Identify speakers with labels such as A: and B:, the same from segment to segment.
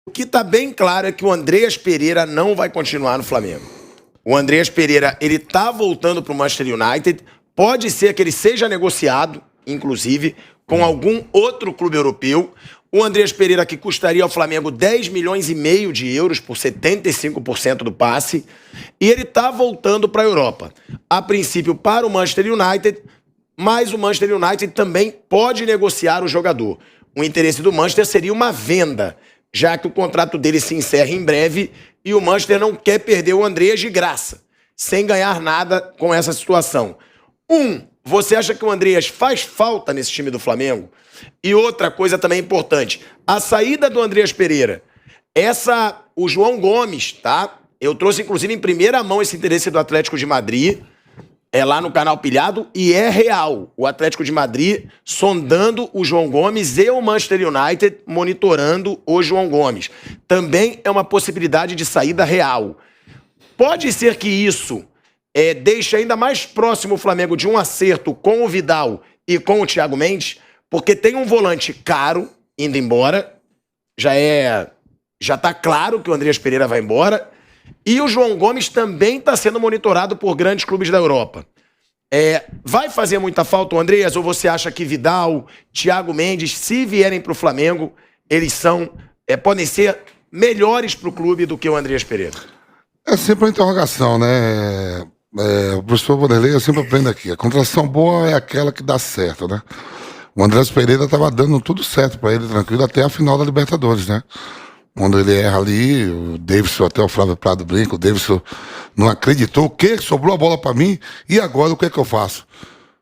A: O que está bem claro é que o Andreas Pereira não vai continuar no Flamengo. O Andreas Pereira, ele tá voltando para o Manchester United. Pode ser que ele seja negociado, inclusive, com algum outro clube europeu. O Andreas Pereira, que custaria ao Flamengo 10 milhões e meio de euros por 75% do passe. E ele tá voltando para a Europa. A princípio para o Manchester United, mas o Manchester United também pode negociar o jogador. O interesse do Manchester seria uma venda, já que o contrato dele se encerra em breve e o Manchester não quer perder o Andreas de graça, sem ganhar nada com essa situação. Você acha que o Andreas faz falta nesse time do Flamengo? E outra coisa também importante, a saída do Andreas Pereira, o João Gomes, tá? Eu trouxe inclusive em primeira mão esse interesse do Atlético de Madrid, lá no canal Pilhado, e é real. O Atlético de Madrid sondando o João Gomes e o Manchester United monitorando o João Gomes. Também é uma possibilidade de saída real. Pode ser que isso deixe ainda mais próximo o Flamengo de um acerto com o Vidal e com o Thiago Mendes, porque tem um volante caro indo embora, já tá claro que o Andreas Pereira vai embora, e o João Gomes também está sendo monitorado por grandes clubes da Europa. Vai fazer muita falta o Andreas, ou você acha que Vidal, Thiago Mendes, se vierem para o Flamengo, eles podem ser melhores para o clube do que o Andreas Pereira?
B: É sempre uma interrogação, né? O professor Vanderlei, eu sempre aprendo aqui. A contratação boa é aquela que dá certo, né? O Andreas Pereira estava dando tudo certo para ele, tranquilo, até a final da Libertadores, né? Quando ele erra ali, o Davidson, até o Flávio Prado brinca, o Davidson não acreditou. O quê? Sobrou a bola para mim, e agora o que é que eu faço?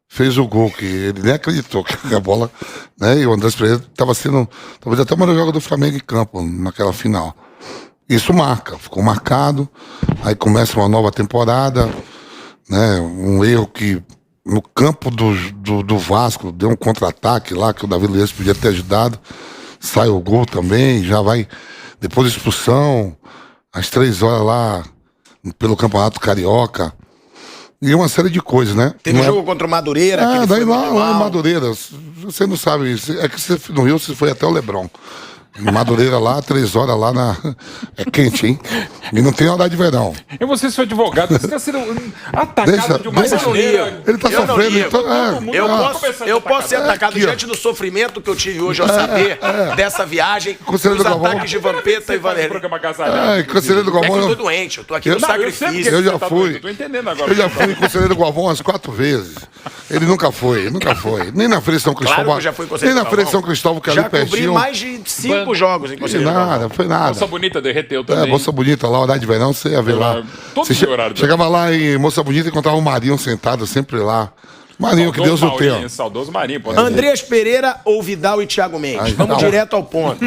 B: Fez o gol, que ele nem acreditou que a bola, né? E o Andreas Pereira estava sendo, talvez até o melhor jogador do Flamengo em campo, naquela final. Isso marca, ficou marcado, aí começa uma nova temporada, né? Um erro que no campo do Vasco deu um contra-ataque lá, que o Davi Luiz podia ter ajudado, sai o gol também, já vai, depois da expulsão, às 3 horas lá, pelo Campeonato Carioca, e uma série de coisas, né?
A: Teve um jogo contra o Madureira, que ele
B: daí
A: foi
B: lá em Madureira, você não sabe, é que você, no Rio você foi até o Leblon. Em Madureira lá, 3 horas lá é quente, hein? E não tem hora de verão.
C: E você, seu advogado, você está sendo atacado de uma maneira...
B: Ele está sofrendo.
A: Eu posso ser atacado diante do sofrimento que eu tive hoje ao saber dessa viagem, dos ataques de Vampeta e Valério.
B: Conselheiro do Galvão...
A: Eu tô doente, eu tô aqui no sacrifício.
B: Eu já fui.
C: Tô entendendo agora.
B: Eu já fui conselheiro do Galvão umas 4 vezes. Ele nunca foi. Nem na Feira São Cristóvão.
A: Claro que eu já fui conselheiro
B: nem na Feira São Cristóvão, que ali pertinho. Já
A: cobri mais de 5 jogos em conselheiro.
B: Foi nada.
C: Moça Bonita derreteu também.
B: Moça Bonita lá, horário de verão, você ia ver lá.
C: Todo horário.
B: Chegava lá em Moça Bonita e encontrava o Marinho sentado sempre lá. Marinho, que Deus o tenha.
C: Saudoso Marinho.
A: Andreas Pereira ou Vidal e Thiago Mendes? Vamos direto ao ponto.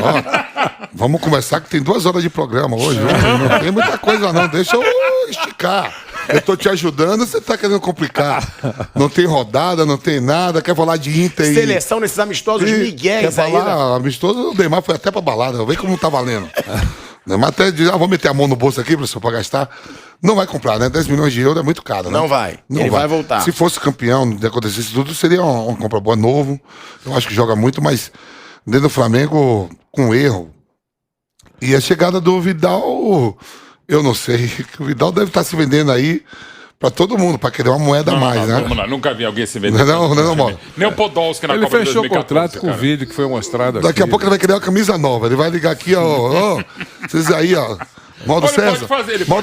B: Vamos começar, que tem 2 horas de programa hoje. Não tem muita coisa não, deixa eu esticar. Eu tô te ajudando, você tá querendo complicar. Não tem rodada, não tem nada, quer falar de Inter e...
A: Seleção nesses amistosos miguéis
B: aí, né? Amistoso, o Neymar foi até pra balada, vê como não tá valendo. O Neymar até diz, vou meter a mão no bolso aqui, professor, pra gastar. Não vai comprar, né? 10 milhões de euros é muito caro, né?
A: Não vai. Ele vai voltar.
B: Se fosse campeão, não acontecesse tudo, seria uma compra boa, novo. Eu acho que joga muito, mas dentro do Flamengo, com erro. E a chegada do Vidal, eu não sei. O Vidal deve estar se vendendo aí pra todo mundo, pra querer uma moeda a mais, né?
C: Vamos lá, nunca vi alguém se vender.
B: Não, Mauro.
C: Nem o Podolski na
D: Ele
C: Copa de 2014.
D: Ele fechou o contrato com o vídeo que foi mostrado
B: Daqui a pouco ele vai querer uma camisa nova. Ele vai ligar aqui, ó. Vocês aí, ó. Mauro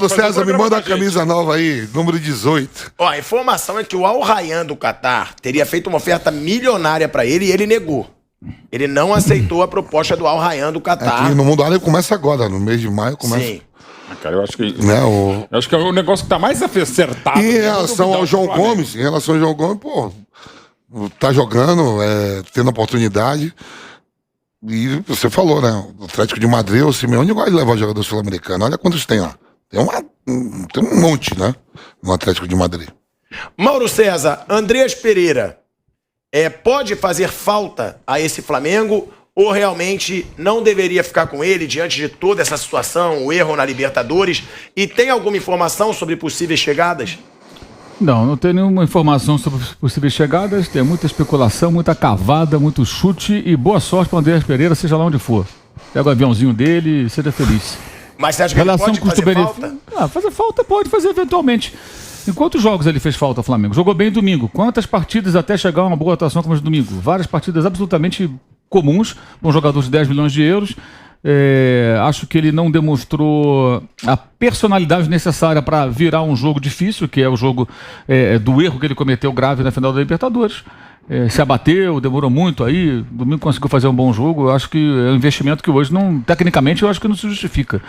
B: César, me manda a camisa nova aí, número 18.
A: A informação é que o Al Rayyan do Catar teria feito uma oferta milionária pra ele e ele negou. Ele não aceitou a proposta do Al Rayyan do Catar.
B: E no mundo árabe começa agora, no mês de maio começa. Sim.
C: Cara, eu acho que. Eu acho que é o negócio que tá mais acertado.
B: E em relação ao João Gomes, pô, tá jogando, tendo oportunidade. E você falou, né? O Atlético de Madrid, o Simeone gosta de levar jogador sul-americano. Olha quantos tem lá. Tem um monte, né? No Atlético de Madrid.
A: Mauro César, Andreas Pereira, pode fazer falta a esse Flamengo ou realmente não deveria ficar com ele diante de toda essa situação, o erro na Libertadores? E tem alguma informação sobre possíveis chegadas?
D: Não tem nenhuma informação sobre possíveis chegadas, tem muita especulação, muita cavada, muito chute e boa sorte para o Andreas Pereira, seja lá onde for. pega o aviãozinho dele e seja feliz.
A: Mas você acha que ele pode fazer falta?
D: Fazer falta pode fazer eventualmente. Em quantos jogos ele fez falta ao Flamengo? Jogou bem domingo. Quantas partidas até chegar a uma boa atuação como as de domingo? Várias partidas absolutamente comuns para um jogador de 10 milhões de euros. Acho que ele não demonstrou a personalidade necessária para virar um jogo difícil, que é o jogo do erro que ele cometeu grave na final da Libertadores. Se abateu, demorou muito aí, domingo conseguiu fazer um bom jogo. Eu acho que é um investimento que hoje, tecnicamente, eu acho que não se justifica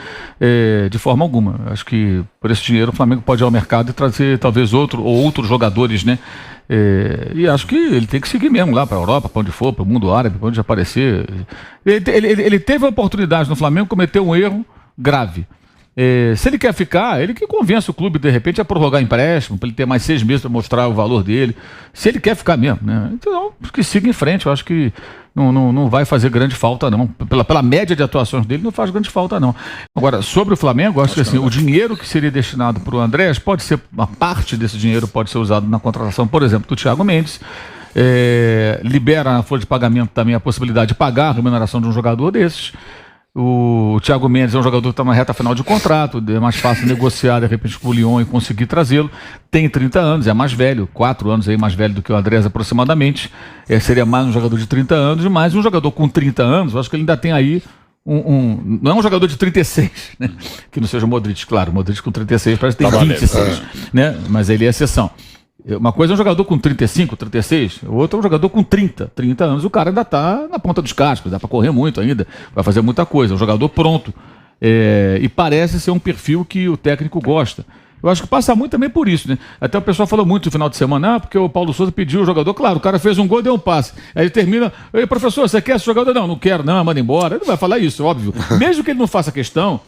D: de forma alguma. Eu acho que por esse dinheiro o Flamengo pode ir ao mercado e trazer talvez outros jogadores, né? E acho que ele tem que seguir mesmo lá para a Europa, para onde for, para o mundo árabe, para onde aparecer. Ele teve a oportunidade no Flamengo, cometeu um erro grave. Se ele quer ficar, ele que convença o clube de repente a prorrogar empréstimo, para ele ter mais 6 meses para mostrar o valor dele. Se ele quer ficar mesmo, né? Então, que siga em frente. Eu acho que não vai fazer grande falta, não. Pela média de atuações dele, não faz grande falta, não. Agora, sobre o Flamengo, eu acho que assim, o dinheiro que seria destinado para o Andrés pode ser, uma parte desse dinheiro pode ser usado na contratação, por exemplo, do Thiago Mendes. Libera na folha de pagamento também a possibilidade de pagar a remuneração de um jogador desses. O Thiago Mendes é um jogador que está na reta final de contrato, é mais fácil negociar de repente com o Lyon e conseguir trazê-lo. Tem 30 anos, é mais velho, 4 anos aí mais velho do que o Andrés aproximadamente. Seria mais um jogador de 30 anos, e mais um jogador com 30 anos, eu acho que ele ainda tem aí não é um jogador de 36, né? Que não seja o Modric, claro, o Modric com 36 parece que tem 26, né? Mas ele é exceção. Uma coisa é um jogador com 35, 36, o outro é um jogador com 30 anos. O cara ainda está na ponta dos cascos, dá para correr muito ainda, vai fazer muita coisa. É um jogador pronto. E parece ser um perfil que o técnico gosta. Eu acho que passa muito também por isso, né? Até o pessoal falou muito no final de semana, porque o Paulo Souza pediu o jogador. Claro, o cara fez um gol e deu um passe. Aí ele termina, ei, professor, você quer esse jogador? Não quero, não, manda embora. Ele não vai falar isso, óbvio. Mesmo que ele não faça questão,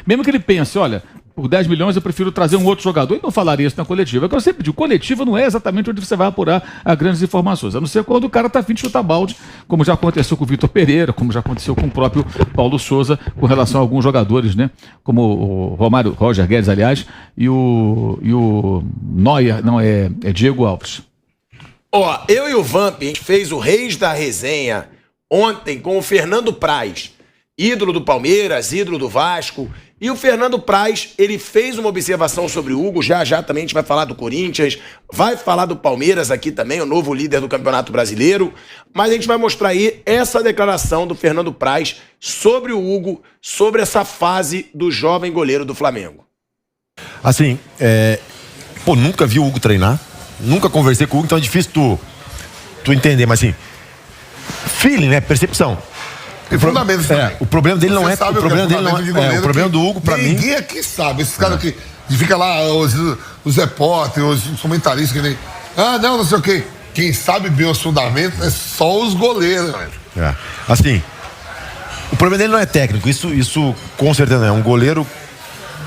D: mesmo que ele pense, olha, por 10 milhões eu prefiro trazer um outro jogador, e não falaria isso na coletiva. É que eu sempre digo, coletiva não é exatamente onde você vai apurar as grandes informações, a não ser quando o cara tá afim de chutar balde, como já aconteceu com o Vitor Pereira, como já aconteceu com o próprio Paulo Souza, com relação a alguns jogadores, né? Como o Roger Guedes, aliás, e o Neuer, é Diego Alves.
A: Eu e o Vamp, a gente fez o Reis da Resenha ontem com o Fernando Praz, ídolo do Palmeiras, ídolo do Vasco. E o Fernando Praz, ele fez uma observação sobre o Hugo, já também a gente vai falar do Corinthians, vai falar do Palmeiras aqui também, o novo líder do Campeonato Brasileiro, mas a gente vai mostrar aí essa declaração do Fernando Praz sobre o Hugo, sobre essa fase do jovem goleiro do Flamengo.
E: Assim, nunca vi o Hugo treinar, nunca conversei com o Hugo, então é difícil tu entender, mas assim, feeling, né, percepção. O problema dele não é. O problema dele não é. O problema do Hugo, pra mim.
B: Ninguém aqui sabe. Esses caras que fica lá, os repórteres, os comentaristas que nem. Não sei o quê. Quem sabe bem os fundamentos é só os goleiros.
E: Assim, o problema dele não é técnico. Isso com certeza não é. Um goleiro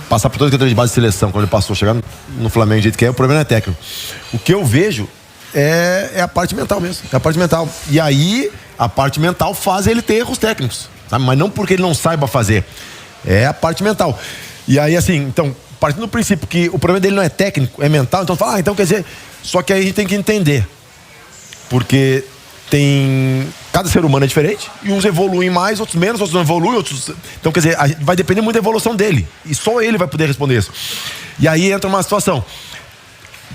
E: passar por toda a categoria de base de seleção, quando ele passou, chegar no Flamengo do jeito que é, o problema não é técnico. O que eu vejo é a parte mental mesmo. É a parte mental. E aí, a parte mental faz ele ter erros técnicos, sabe? Mas não porque ele não saiba fazer. É a parte mental. E aí, assim, então, partindo do princípio que o problema dele não é técnico, é mental, então fala, então quer dizer. Só que aí a gente tem que entender. Porque cada ser humano é diferente, e uns evoluem mais, outros menos, outros não evoluem, outros. Então, quer dizer, vai depender muito da evolução dele. E só ele vai poder responder isso. E aí entra uma situação.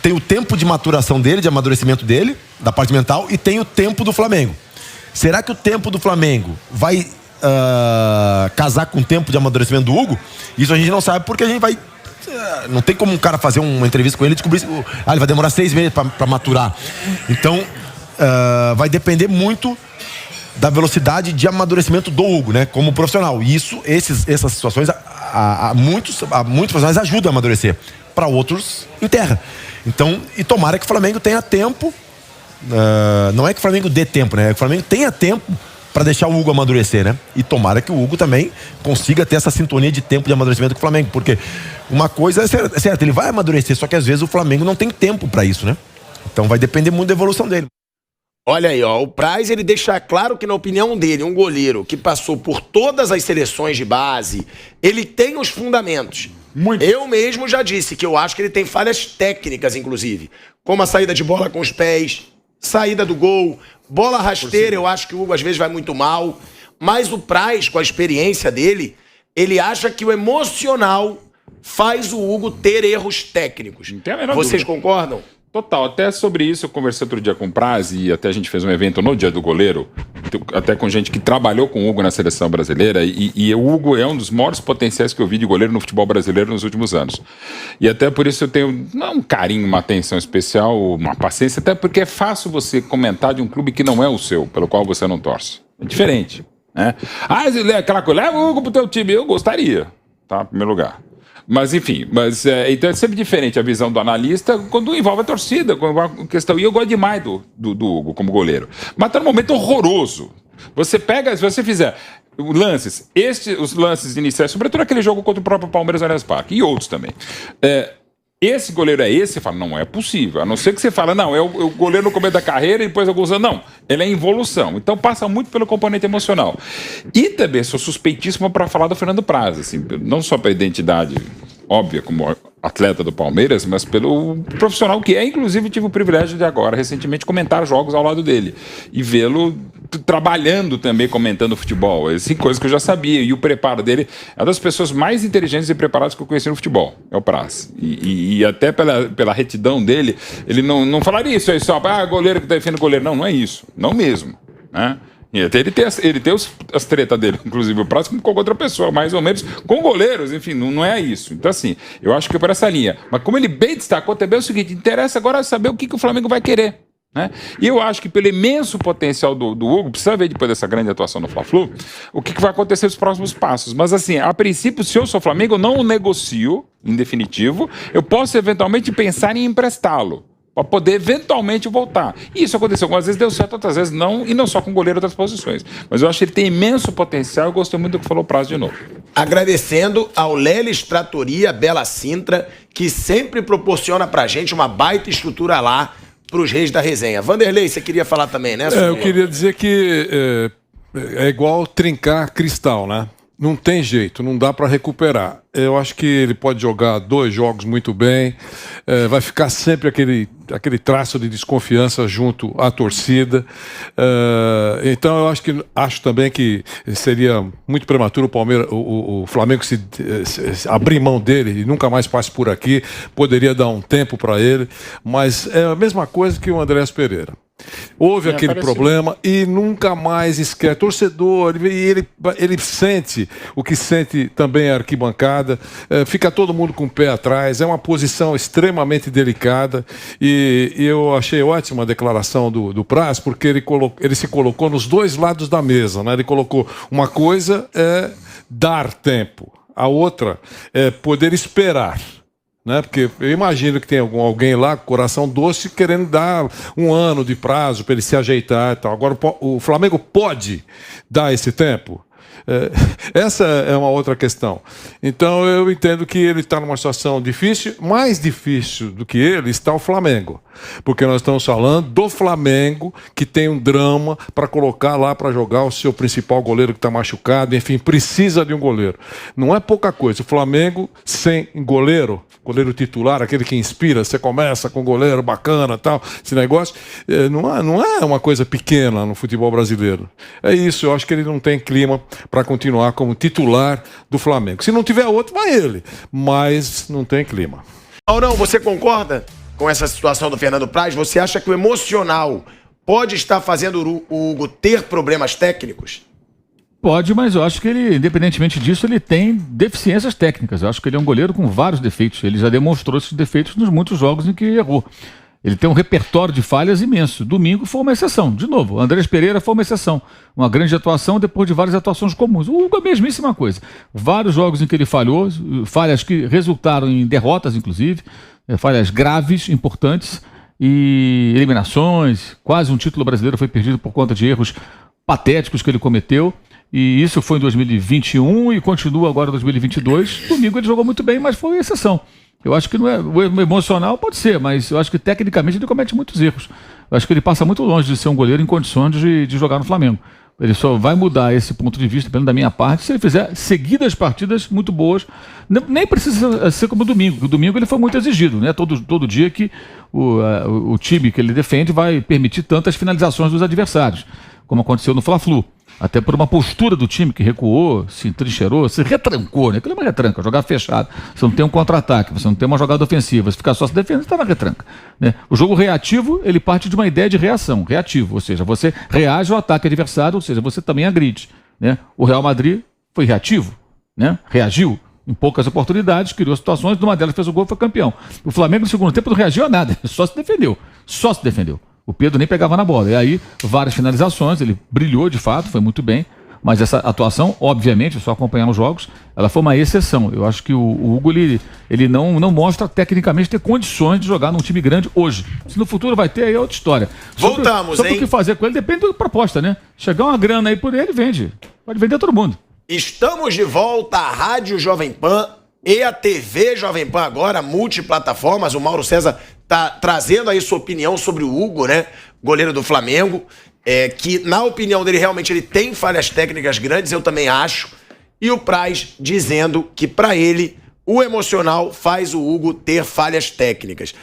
E: Tem o tempo de maturação dele, de amadurecimento dele, da parte mental, e tem o tempo do Flamengo. Será que o tempo do Flamengo vai casar com o tempo de amadurecimento do Hugo? Isso a gente não sabe, porque a gente vai... não tem como um cara fazer uma entrevista com ele e descobrir... ele vai demorar 6 meses para maturar. Então, vai depender muito da velocidade de amadurecimento do Hugo, né? Como profissional. E essas situações, muitos profissionais ajudam a amadurecer. Para outros, enterra. Então, e tomara que o Flamengo tenha tempo. Não é que o Flamengo dê tempo, né? É que o Flamengo tenha tempo para deixar o Hugo amadurecer, né? E tomara que o Hugo também consiga ter essa sintonia de tempo de amadurecimento com o Flamengo, porque uma coisa é certa, ele vai amadurecer, só que às vezes o Flamengo não tem tempo para isso, né? Então vai depender muito da evolução dele.
A: Olha aí, o Praz, ele deixa claro que, na opinião dele, um goleiro que passou por todas as seleções de base, ele tem os fundamentos. Muito. Eu mesmo já disse que eu acho que ele tem falhas técnicas, inclusive, como a saída de bola com os pés, saída do gol, bola rasteira, eu acho que o Hugo às vezes vai muito mal, Mas o Praz, com a experiência dele, ele acha que o emocional faz o Hugo ter erros técnicos.
C: Não tem a menor
A: Vocês
C: dúvida.
A: concordam?
C: Total, até sobre isso eu conversei outro dia com o Praz e até a gente fez um evento no Dia do Goleiro, até com gente que trabalhou com o Hugo na seleção brasileira, e o Hugo é um dos maiores potenciais que eu vi de goleiro no futebol brasileiro nos últimos anos. E até por isso eu tenho não um carinho, uma atenção especial, uma paciência, até porque é fácil você comentar de um clube que não é o seu, pelo qual você não torce. É diferente, né? Aquela coisa, leva o Hugo pro teu time, eu gostaria, tá? Em primeiro lugar. Mas, enfim, então é sempre diferente a visão do analista quando envolve a torcida, quando envolve a questão. E eu gosto demais do Hugo como goleiro. Mas tá num momento horroroso. Você pega, se você fizer lances, os lances iniciais, sobretudo aquele jogo contra o próprio Palmeiras no Allianz Parque, e outros também. Esse goleiro é esse? Você fala, não é possível. A não ser que você fala, não, é o goleiro no começo da carreira e depois alguns anos. Não, ele é em evolução. Então passa muito pelo componente emocional. E também sou suspeitíssimo para falar do Fernando Praz, assim, não só pela identidade óbvia como atleta do Palmeiras, mas pelo profissional que é. Inclusive tive o privilégio de agora, recentemente, comentar jogos ao lado dele e vê-lo trabalhando também, comentando futebol. Assim, coisa que eu já sabia. E o preparo dele é uma das pessoas mais inteligentes e preparadas que eu conheci no futebol. É o Praz. E até pela retidão dele, ele não falaria isso aí só, goleiro que defende goleiro. Não é isso. Não mesmo. Né? E até ele tem as tretas dele, inclusive o Praz, como qualquer outra pessoa, mais ou menos, com goleiros, enfim, não é isso. Então, assim, eu acho que é por essa linha. Mas como ele bem destacou também, é o seguinte, interessa agora saber o que o Flamengo vai querer. Né? E eu acho que pelo imenso potencial do Hugo, precisa ver depois dessa grande atuação no Fla-Flu, o que vai acontecer nos próximos passos. Mas assim, a princípio, se eu sou Flamengo, eu não o negocio, em definitivo, eu posso eventualmente pensar em emprestá-lo, para poder eventualmente voltar. E isso aconteceu algumas vezes, deu certo, outras vezes não, e não só com goleiro das posições. Mas eu acho que ele tem imenso potencial, eu gostei muito do que falou o Praz de novo.
A: Agradecendo ao Leles Tratoria Bela Sintra, que sempre proporciona pra gente uma baita estrutura lá pros reis da resenha. Vanderlei, você queria falar também, né?
F: Eu queria dizer que é igual trincar cristal, né? Não tem jeito, não dá para recuperar. Eu acho que ele pode jogar 2 jogos muito bem, vai ficar sempre aquele traço de desconfiança junto à torcida. Então eu acho também que seria muito prematuro o Flamengo se abrir mão dele e nunca mais passe por aqui. Poderia dar um tempo para ele, mas é a mesma coisa que o Andrés Pereira. Houve aquele problema e nunca mais esquece. Torcedor, ele sente o que sente também a arquibancada, fica todo mundo com o pé atrás, é uma posição extremamente delicada e eu achei ótima a declaração do Praz, porque ele se colocou nos 2 lados da mesa, né? Ele colocou uma coisa é dar tempo, a outra é poder esperar. Né? Porque eu imagino que tem alguém lá com coração doce querendo dar 1 ano de prazo para ele se ajeitar e tal. Agora o Flamengo pode dar esse tempo? Essa é uma outra questão. Então eu entendo que ele está numa situação difícil. Mais difícil do que ele está o Flamengo, porque nós estamos falando do Flamengo, que tem um drama para colocar lá para jogar o seu principal goleiro que está machucado. Enfim, precisa de um goleiro. Não é pouca coisa. O Flamengo sem goleiro titular, aquele que inspira, você começa com um goleiro bacana, tal, esse negócio, não é uma coisa pequena no futebol brasileiro. É isso, eu acho que ele não tem clima para continuar como titular do Flamengo. Se não tiver outro, vai ele, mas não tem clima.
A: Aurão, você concorda com essa situação do Fernando Praz? Você acha que o emocional pode estar fazendo o Hugo ter problemas técnicos?
D: Pode, mas eu acho que ele, independentemente disso, ele tem deficiências técnicas. Eu acho que ele é um goleiro com vários defeitos. Ele já demonstrou esses defeitos nos muitos jogos em que errou. Ele tem um repertório de falhas imenso. Domingo foi uma exceção. De novo, Andrés Pereira foi uma exceção. Uma grande atuação depois de várias atuações comuns. O Hugo é a mesmíssima coisa. Vários jogos em que ele falhou, falhas que resultaram em derrotas, inclusive, falhas graves, importantes, e eliminações. Quase um título brasileiro foi perdido por conta de erros patéticos que ele cometeu. E isso foi em 2021 e continua agora em 2022. Domingo ele jogou muito bem, mas foi exceção. Eu acho que não é, o emocional pode ser, mas eu acho que tecnicamente ele comete muitos erros. Eu acho que ele passa muito longe de ser um goleiro em condições de jogar no Flamengo. Ele só vai mudar esse ponto de vista, pelo menos da minha parte, se ele fizer seguidas partidas muito boas. Nem precisa ser como o domingo. O domingo ele foi muito exigido, né? Todo dia que o time que ele defende vai permitir tantas finalizações dos adversários, como aconteceu no Fla-Flu. Até por uma postura do time que recuou, se entrincheirou, se retrancou, né? Aquilo é uma retranca, jogar fechado. Você não tem um contra-ataque, você não tem uma jogada ofensiva, se ficar só se defendendo, você está na retranca. Né? O jogo reativo, ele parte de uma ideia de reação, reativo, ou seja, você reage ao ataque adversário, ou seja, você também agride. Né? O Real Madrid foi reativo, né? Reagiu em poucas oportunidades, criou situações, numa delas fez o gol e foi campeão. O Flamengo no segundo tempo não reagiu a nada, só se defendeu. O Pedro nem pegava na bola. E aí, várias finalizações, ele brilhou de fato, foi muito bem. Mas essa atuação, obviamente, só acompanhando os jogos, ela foi uma exceção. Eu acho que o Hugo, ele não mostra tecnicamente ter condições de jogar num time grande hoje. Se no futuro vai ter, aí é outra história.
A: Voltamos,
D: sobre o que fazer com ele, depende da proposta, né? Chegar uma grana aí por ele, vende. Pode vender todo mundo.
A: Estamos de volta à Rádio Jovem Pan e a TV Jovem Pan agora, multiplataformas. O Mauro César tá trazendo aí sua opinião sobre o Hugo, né? Goleiro do Flamengo. Que na opinião dele realmente ele tem falhas técnicas grandes, eu também acho. E o Praz dizendo que para ele o emocional faz o Hugo ter falhas técnicas.